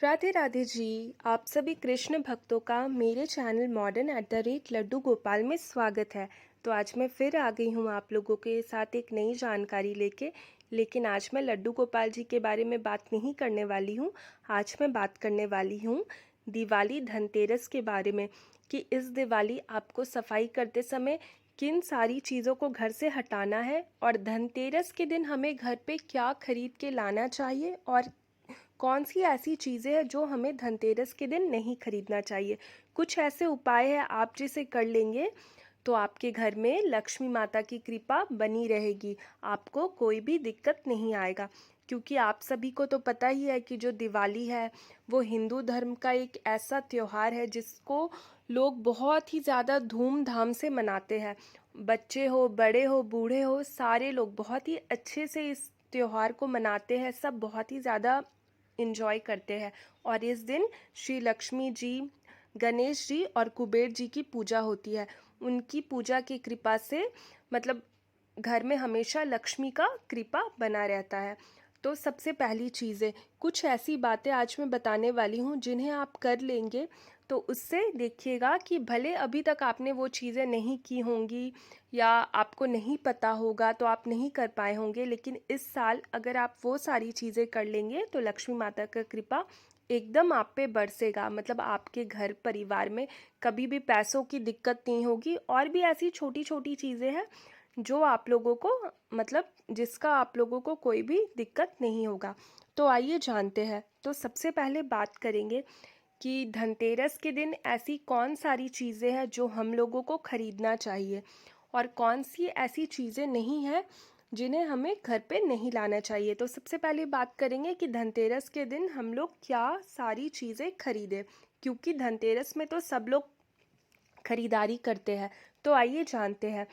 राधे राधे जी। आप सभी कृष्ण भक्तों का मेरे channel modern at the rate Laddu Gopal में स्वागत है। तो आज मैं फिर आ गई हूँ आप लोगों के साथ एक नई जानकारी लेके। लेकिन आज मैं लड्डू गोपाल जी के बारे में बात नहीं करने वाली हूँ। आज मैं बात करने वाली हूँ दिवाली धनतेरस के बारे में, कि इस दिवाली आपको सफाई करते समय किन सारी चीज़ों को घर से हटाना है और धनतेरस के दिन हमें घर पे क्या खरीद के लाना चाहिए और कौन सी ऐसी चीज़ें हैं जो हमें धनतेरस के दिन नहीं खरीदना चाहिए। कुछ ऐसे उपाय हैं, आप जिसे कर लेंगे तो आपके घर में लक्ष्मी माता की कृपा बनी रहेगी, आपको कोई भी दिक्कत नहीं आएगा। क्योंकि आप सभी को तो पता ही है कि जो दिवाली है वो हिंदू धर्म का एक ऐसा त्योहार है जिसको लोग बहुत ही ज़्यादा धूमधाम से मनाते हैं। बच्चे हो, बड़े हो, बूढ़े हो, सारे लोग बहुत ही अच्छे से इस त्योहार को मनाते हैं। सब बहुत ही ज़्यादा इंजॉय करते हैं। और इस दिन श्री लक्ष्मी जी, गणेश जी और कुबेर जी की पूजा होती है। उनकी पूजा की कृपा से मतलब घर में हमेशा लक्ष्मी का कृपा बना रहता है। तो सबसे पहली चीज़ें, कुछ ऐसी बातें आज मैं बताने वाली हूँ जिन्हें आप कर लेंगे तो उससे देखिएगा कि भले अभी तक आपने वो चीज़ें नहीं की होंगी या आपको नहीं पता होगा तो आप नहीं कर पाए होंगे, लेकिन इस साल अगर आप वो सारी चीज़ें कर लेंगे तो लक्ष्मी माता का कृपा एकदम आप पे बरसेगा। मतलब आपके घर परिवार में कभी भी पैसों की दिक्कत नहीं होगी। और भी ऐसी छोटी छोटी चीज़ें हैं जो आप लोगों को मतलब जिसका आप लोगों को कोई भी दिक्कत नहीं होगा। तो आइए जानते हैं। तो सबसे पहले बात करेंगे कि धनतेरस के दिन ऐसी कौन सारी चीज़ें हैं जो हम लोगों को खरीदना चाहिए और कौन सी ऐसी चीज़ें नहीं हैं जिन्हें हमें घर पे नहीं लाना चाहिए। तो सबसे पहले बात करेंगे कि धनतेरस के दिन हम लोग क्या सारी चीज़ें खरीदें, क्योंकि धनतेरस में तो सब लोग खरीदारी करते हैं। तो आइए जानते हैं।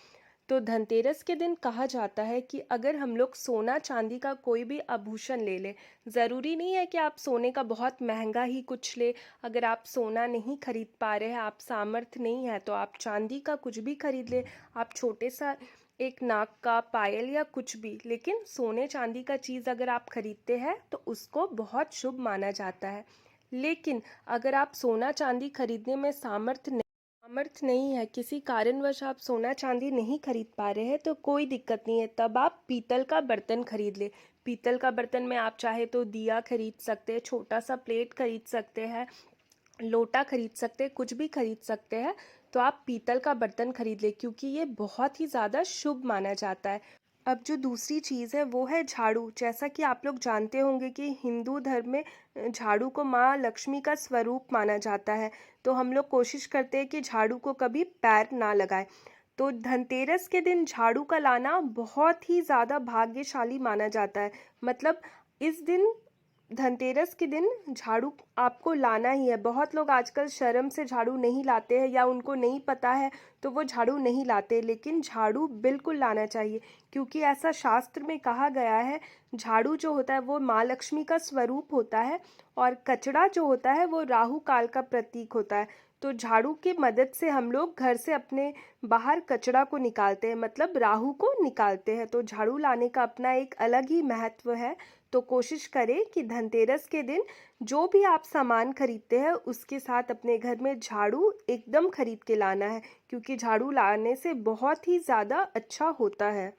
तो धनतेरस के दिन कहा जाता है कि अगर हम लोग सोना चांदी का कोई भी आभूषण ले लें, ज़रूरी नहीं है कि आप सोने का बहुत महंगा ही कुछ ले। अगर आप सोना नहीं खरीद पा रहे हैं, आप सामर्थ्य नहीं है, तो आप चांदी का कुछ भी खरीद ले। आप छोटे सा एक नाक का पायल या कुछ भी, लेकिन सोने चांदी का चीज़ अगर आप खरीदते हैं तो उसको बहुत शुभ माना जाता है। लेकिन अगर आप सोना चांदी खरीदने में सामर्थ्य नहीं है, किसी कारणवश आप सोना चांदी नहीं खरीद पा रहे हैं, तो कोई दिक्कत नहीं है। तब आप पीतल का बर्तन खरीद ले। पीतल का बर्तन में आप चाहे तो दिया खरीद सकते हैं, छोटा सा प्लेट खरीद सकते हैं, लोटा खरीद सकते हैं, कुछ भी खरीद सकते हैं। तो आप पीतल का बर्तन खरीद ले, क्योंकि ये बहुत ही ज़्यादा शुभ माना जाता है। अब जो दूसरी चीज़ है वो है झाड़ू। जैसा कि आप लोग जानते होंगे कि हिंदू धर्म में झाड़ू को माँ लक्ष्मी का स्वरूप माना जाता है। तो हम लोग कोशिश करते हैं कि झाड़ू को कभी पैर ना लगाए। तो धनतेरस के दिन झाड़ू का लाना बहुत ही ज़्यादा भाग्यशाली माना जाता है। मतलब इस दिन, धनतेरस के दिन झाड़ू आपको लाना ही है। बहुत लोग आजकल शर्म से झाड़ू नहीं लाते हैं या उनको नहीं पता है तो वो झाड़ू नहीं लाते, लेकिन झाड़ू बिल्कुल लाना चाहिए। क्योंकि ऐसा शास्त्र में कहा गया है, झाड़ू जो होता है वो माँ लक्ष्मी का स्वरूप होता है और कचड़ा जो होता है वो राहु काल का प्रतीक होता है। तो झाड़ू की मदद से हम लोग घर से अपने बाहर कचड़ा को निकालते हैं, मतलब राहु को निकालते हैं। तो झाड़ू लाने का अपना एक अलग ही महत्व है। तो कोशिश करें कि धनतेरस के दिन जो भी आप सामान खरीदते हैं उसके साथ अपने घर में झाड़ू एकदम खरीद के लाना है, क्योंकि झाड़ू लाने से बहुत ही ज़्यादा अच्छा होता है।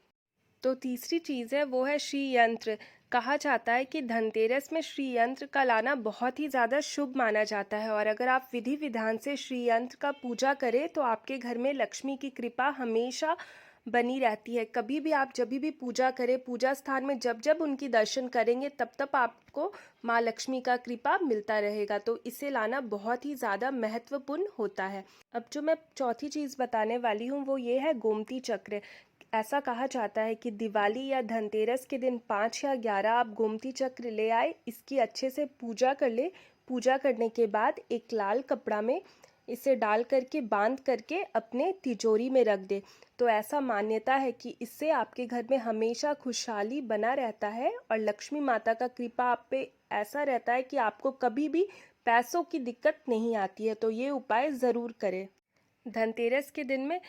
तो तीसरी चीज़ है वो है श्री यंत्र। कहा जाता है कि धनतेरस में श्री यंत्र का लाना बहुत ही ज़्यादा शुभ माना जाता है, और अगर आप विधि विधान से श्री यंत्र का पूजा करें तो आपके घर में लक्ष्मी की कृपा हमेशा बनी रहती है। कभी भी आप जब भी पूजा करें, पूजा स्थान में जब जब उनकी दर्शन करेंगे तब तब आपको माँ लक्ष्मी का कृपा मिलता रहेगा। तो इसे लाना बहुत ही ज़्यादा महत्वपूर्ण होता है। अब जो मैं चौथी चीज़ बताने वाली हूँ वो ये है गोमती चक्र। ऐसा कहा जाता है कि दिवाली या धनतेरस के दिन 5 या 11 आप गोमती चक्र ले आए, इसकी अच्छे से पूजा कर ले। पूजा करने के बाद एक लाल कपड़ा में इसे डाल करके बांध करके अपने तिजोरी में रख दे। तो ऐसा मान्यता है कि इससे आपके घर में हमेशा खुशहाली बना रहता है और लक्ष्मी माता का कृपा आप पे ऐसा रहता है कि आपको कभी भी पैसों की दिक्कत नहीं आती है। तो ये उपाय ज़रूर करें। धनतेरस के दिन में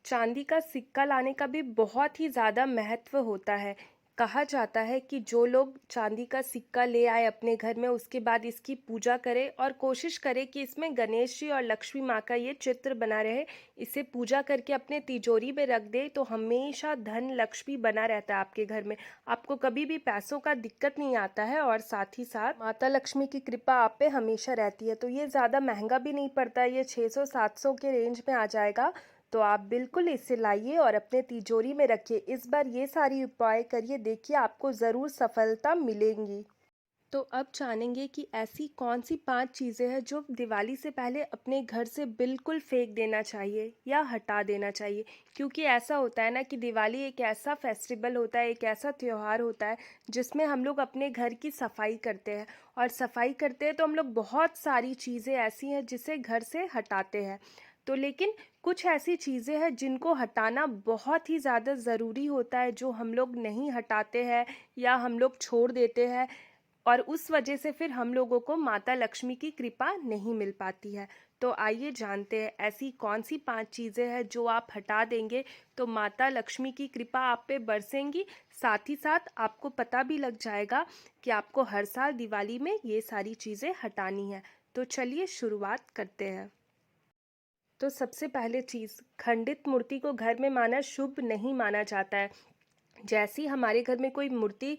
चांदी का सिक्का लाने का भी बहुत ही ज़्यादा महत्व होता है। कहा जाता है कि जो लोग चांदी का सिक्का ले आए अपने घर में उसके बाद इसकी पूजा करें और कोशिश करें कि इसमें गणेश जी और लक्ष्मी माँ का ये चित्र बना रहे, इसे पूजा करके अपने तिजोरी में रख दे तो हमेशा धन लक्ष्मी बना रहता है आपके घर में। आपको कभी भी पैसों का दिक्कत नहीं आता है और साथ ही साथ माता लक्ष्मी की कृपा आप पे हमेशा रहती है। तो ये ज़्यादा महंगा भी नहीं पड़ता है, ये 600-700 के रेंज में आ जाएगा। तो आप बिल्कुल इसे लाइए और अपने तिजोरी में रखिए। इस बार ये सारी उपाय करिए, देखिए आपको ज़रूर सफलता मिलेंगी। तो अब जानेंगे कि ऐसी कौन सी 5 चीज़ें हैं जो दिवाली से पहले अपने घर से बिल्कुल फेंक देना चाहिए या हटा देना चाहिए। क्योंकि ऐसा होता है ना कि दिवाली एक ऐसा फेस्टिवल होता है, एक ऐसा त्योहार होता है जिसमें हम लोग अपने घर की सफाई करते हैं। और सफाई करते हैं तो हम लोग बहुत सारी चीज़ें ऐसी हैं जिसे घर से हटाते हैं। तो लेकिन कुछ ऐसी चीज़ें हैं जिनको हटाना बहुत ही ज़्यादा ज़रूरी होता है, जो हम लोग नहीं हटाते हैं या हम लोग छोड़ देते हैं, और उस वजह से फिर हम लोगों को माता लक्ष्मी की कृपा नहीं मिल पाती है। तो आइए जानते हैं ऐसी कौन सी 5 चीज़ें हैं जो आप हटा देंगे तो माता लक्ष्मी की कृपा आप पे बरसेंगी। साथ ही साथ आपको पता भी लग जाएगा कि आपको हर साल दिवाली में ये सारी चीज़ें हटानी है। तो चलिए शुरुआत करते हैं। तो सबसे पहले चीज़, खंडित मूर्ति को घर में माना शुभ नहीं माना जाता है। जैसी हमारे घर में कोई मूर्ति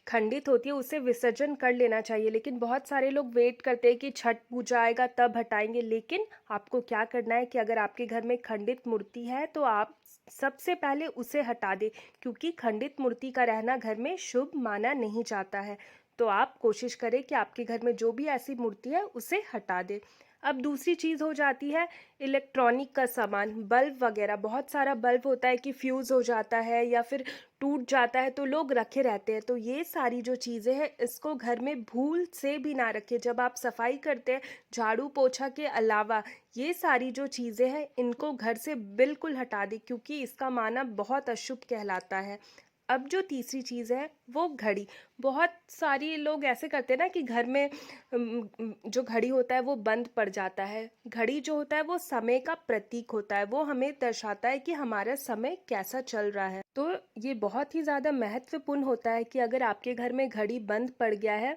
खंडित होती है उसे विसर्जन कर लेना चाहिए, लेकिन बहुत सारे लोग वेट करते हैं कि छठ पूजा आएगा तब हटाएंगे। लेकिन आपको क्या करना है कि अगर आपके घर में खंडित मूर्ति है तो आप सबसे पहले उसे हटा दें, क्योंकि खंडित मूर्ति का रहना घर में शुभ माना नहीं जाता है। तो आप कोशिश करें कि आपके घर में जो भी ऐसी मूर्ति है उसे हटा दें। अब दूसरी चीज़ हो जाती है इलेक्ट्रॉनिक का सामान, बल्ब वगैरह। बहुत सारा बल्ब होता है कि फ्यूज़ हो जाता है या फिर टूट जाता है तो लोग रखे रहते हैं। तो ये सारी जो चीज़ें हैं इसको घर में भूल से भी ना रखें। जब आप सफाई करते हैं झाड़ू पोछा के अलावा, ये सारी जो चीज़ें हैं इनको घर से बिल्कुल हटा दें, क्योंकि इसका माना बहुत अशुभ कहलाता है। अब जो तीसरी चीज़ है वो घड़ी। बहुत सारी लोग ऐसे करते हैं ना कि घर में जो घड़ी होता है वो बंद पड़ जाता है। घड़ी जो होता है वो समय का प्रतीक होता है, वो हमें दर्शाता है कि हमारा समय कैसा चल रहा है। तो ये बहुत ही ज़्यादा महत्वपूर्ण होता है कि अगर आपके घर में घड़ी बंद पड़ गया है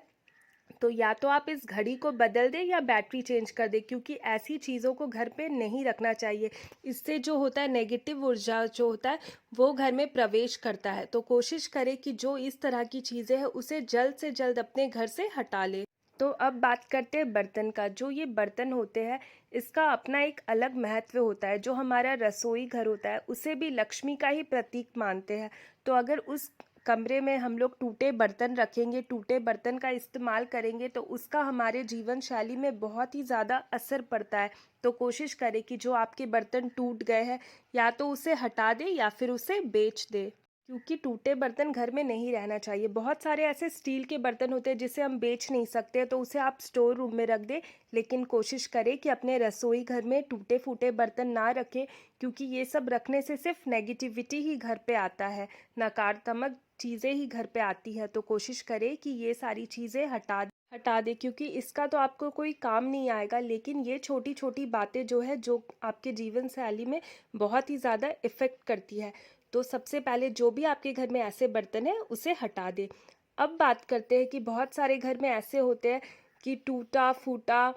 तो या तो आप इस घड़ी को बदल दें या बैटरी चेंज कर दें, क्योंकि ऐसी चीज़ों को घर पे नहीं रखना चाहिए। इससे जो होता है नेगेटिव ऊर्जा जो होता है वो घर में प्रवेश करता है। तो कोशिश करें कि जो इस तरह की चीज़ें हैं उसे जल्द से जल्द अपने घर से हटा लें। तो अब बात करते हैं बर्तन का। जो ये बर्तन होते हैं इसका अपना एक अलग महत्व होता है। जो हमारा रसोई घर होता है उसे भी लक्ष्मी का ही प्रतीक मानते हैं। तो अगर उस कमरे में हम लोग टूटे बर्तन रखेंगे, टूटे बर्तन का इस्तेमाल करेंगे तो उसका हमारे जीवन शैली में बहुत ही ज़्यादा असर पड़ता है। तो कोशिश करें कि जो आपके बर्तन टूट गए हैं या तो उसे हटा दें या फिर उसे बेच दें, क्योंकि टूटे बर्तन घर में नहीं रहना चाहिए। बहुत सारे ऐसे स्टील के बर्तन होते हैं जिसे हम बेच नहीं सकते, तो उसे आप स्टोर रूम में रख दें। लेकिन कोशिश करें कि अपने रसोई घर में टूटे फूटे बर्तन ना रखें, क्योंकि ये सब रखने से सिर्फ नेगेटिविटी ही घर पे आता है, नकारात्मक चीज़ें ही घर पे आती है। तो कोशिश करें कि ये सारी चीज़ें हटा दें, क्योंकि इसका तो आपको कोई काम नहीं आएगा। लेकिन ये छोटी छोटी बातें जो है जो आपके जीवन शैली में बहुत ही ज़्यादा इफ़ेक्ट करती है। तो सबसे पहले जो भी आपके घर में ऐसे बर्तन हैं उसे हटा दें। अब बात करते हैं कि बहुत सारे घर में ऐसे होते हैं कि टूटा फूटा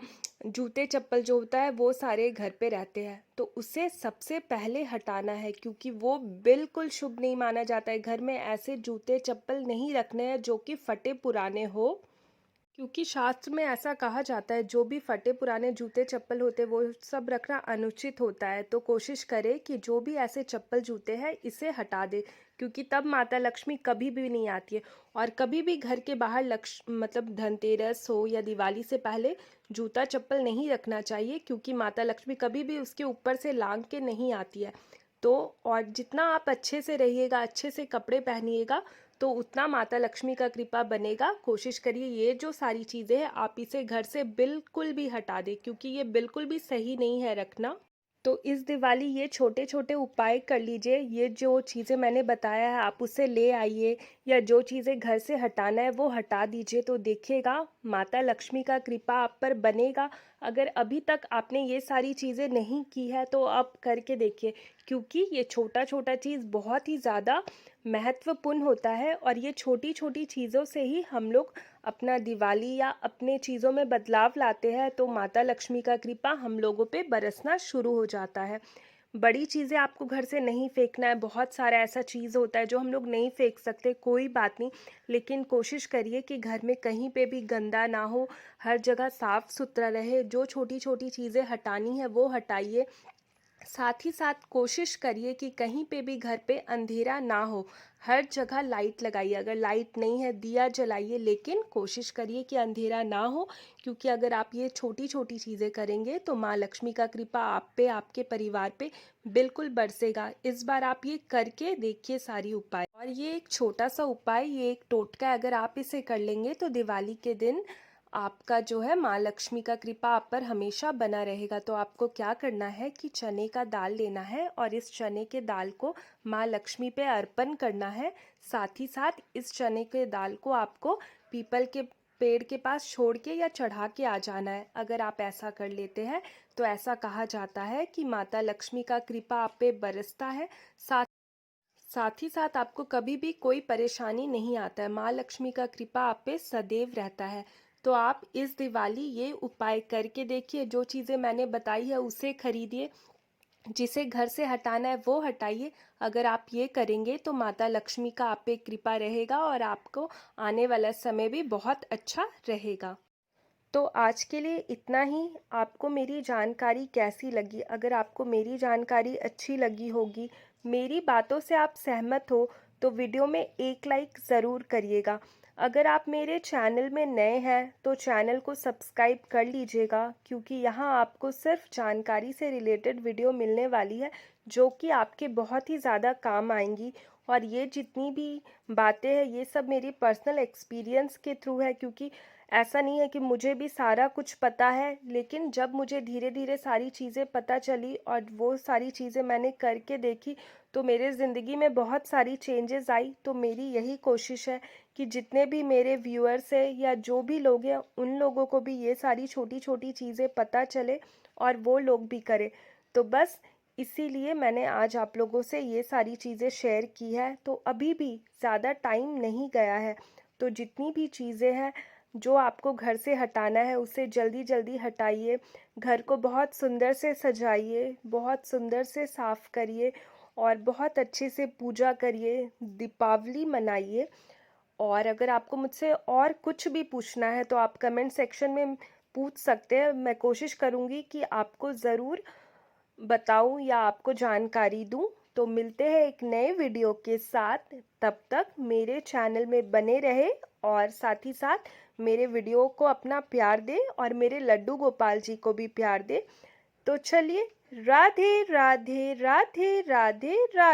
जूते चप्पल जो होता है वो सारे घर पे रहते हैं, तो उसे सबसे पहले हटाना है, क्योंकि वो बिल्कुल शुभ नहीं माना जाता है। घर में ऐसे जूते चप्पल नहीं रखने हैं जो कि फटे पुराने हो, क्योंकि शास्त्र में ऐसा कहा जाता है जो भी फटे पुराने जूते चप्पल होते हैं वो सब रखना अनुचित होता है। तो कोशिश करें कि जो भी ऐसे चप्पल जूते हैं इसे हटा दे, क्योंकि तब माता लक्ष्मी कभी भी नहीं आती है। और कभी भी घर के बाहर मतलब धनतेरस हो या दिवाली से पहले जूता चप्पल नहीं रखना चाहिए, क्योंकि माता लक्ष्मी कभी भी उसके ऊपर से लांग के नहीं आती है। तो और जितना आप अच्छे से रहिएगा, अच्छे से कपड़े पहनिएगा, तो उतना माता लक्ष्मी का कृपा बनेगा। कोशिश करिए ये जो सारी चीज़ें हैं आप इसे घर से बिल्कुल भी हटा दें, क्योंकि ये बिल्कुल भी सही नहीं है रखना। तो इस दिवाली ये छोटे-छोटे उपाय कर लीजिए, ये जो चीज़ें मैंने बताया है आप उसे ले आइए या जो चीज़ें घर से हटाना है वो हटा दीजिए, तो देखिएगा माता लक्ष्मी का कृपा आप पर बनेगा। अगर अभी तक आपने ये सारी चीज़ें नहीं की है तो आप करके देखिए, क्योंकि ये छोटा-छोटा चीज़ बहुत ही ज़्यादा महत्वपूर्ण होता है और ये छोटी-छोटी चीज़ों से ही हम लोग अपना दिवाली या अपने चीज़ों में बदलाव लाते हैं, तो माता लक्ष्मी का कृपा हम लोगों पे बरसना शुरू हो जाता है। बड़ी चीज़ें आपको घर से नहीं फेंकना है, बहुत सारा ऐसा चीज़ होता है जो हम लोग नहीं फेंक सकते, कोई बात नहीं, लेकिन कोशिश करिए कि घर में कहीं पे भी गंदा ना हो, हर जगह साफ सुथरा रहे। जो छोटी-छोटी चीज़ें हटानी है वो हटाइए। साथ ही साथ कोशिश करिए कि कहीं पे भी घर पे अंधेरा ना हो, हर जगह लाइट लगाइए। अगर लाइट नहीं है दिया जलाइए, लेकिन कोशिश करिए कि अंधेरा ना हो, क्योंकि अगर आप ये छोटी छोटी चीज़ें करेंगे तो माँ लक्ष्मी का कृपा आप पे, आपके परिवार पे बिल्कुल बरसेगा। इस बार आप ये करके देखिए सारी उपाय। और ये एक छोटा सा उपाय, ये एक टोटका है, अगर आप इसे कर लेंगे तो दिवाली के दिन आपका जो है माँ लक्ष्मी का कृपा आप पर हमेशा बना रहेगा। तो आपको क्या करना है कि चने का दाल लेना है और इस चने के दाल को माँ लक्ष्मी पे अर्पण करना है। साथ ही साथ इस चने के दाल को आपको पीपल के पेड़ के पास छोड़ के या चढ़ा के आ जाना है। अगर आप ऐसा कर लेते हैं तो ऐसा कहा जाता है कि माता लक्ष्मी का कृपा आप पे बरसता है। साथ साथ ही साथ आपको कभी भी कोई परेशानी नहीं आता है, माँ लक्ष्मी का कृपा आप पे सदैव रहता है। तो आप इस दिवाली ये उपाय करके देखिए, जो चीज़ें मैंने बताई है उसे खरीदिए, जिसे घर से हटाना है वो हटाइए। अगर आप ये करेंगे तो माता लक्ष्मी का आप पे कृपा रहेगा और आपको आने वाला समय भी बहुत अच्छा रहेगा। तो आज के लिए इतना ही। आपको मेरी जानकारी कैसी लगी? अगर आपको मेरी जानकारी अच्छी लगी होगी, मेरी बातों से आप सहमत हो, तो वीडियो में एक लाइक ज़रूर करिएगा। अगर आप मेरे चैनल में नए हैं तो चैनल को सब्सक्राइब कर लीजिएगा, क्योंकि यहाँ आपको सिर्फ जानकारी से रिलेटेड वीडियो मिलने वाली है जो कि आपके बहुत ही ज़्यादा काम आएंगी। और ये जितनी भी बातें हैं ये सब मेरी पर्सनल एक्सपीरियंस के थ्रू है, क्योंकि ऐसा नहीं है कि मुझे भी सारा कुछ पता है, लेकिन जब मुझे धीरे धीरे सारी चीज़ें पता चली और वो सारी चीज़ें मैंने करके देखी तो मेरे ज़िंदगी में बहुत सारी चेंजेस आई। तो मेरी यही कोशिश है कि जितने भी मेरे व्यूअर्स हैं या जो भी लोग हैं उन लोगों को भी ये सारी छोटी छोटी चीज़ें पता चले और वो लोग भी करें। तो बस इसीलिए मैंने आज आप लोगों से ये सारी चीज़ें शेयर की है। तो अभी भी ज़्यादा टाइम नहीं गया है, तो जितनी भी चीज़ें हैं जो आपको घर से हटाना है उसे जल्दी जल्दी हटाइए। घर को बहुत सुंदर से सजाइए, बहुत सुंदर से साफ करिए और बहुत अच्छे से पूजा करिए, दीपावली मनाइए। और अगर आपको मुझसे और कुछ भी पूछना है तो आप कमेंट सेक्शन में पूछ सकते हैं, मैं कोशिश करूँगी कि आपको ज़रूर बताऊं या आपको जानकारी दूं। तो मिलते हैं एक नए वीडियो के साथ, तब तक मेरे चैनल में बने रहे और साथ ही साथ मेरे वीडियो को अपना प्यार दे और मेरे लड्डू गोपाल जी को भी प्यार दे। तो चलिए, राधे राधे राधे राधे राधे।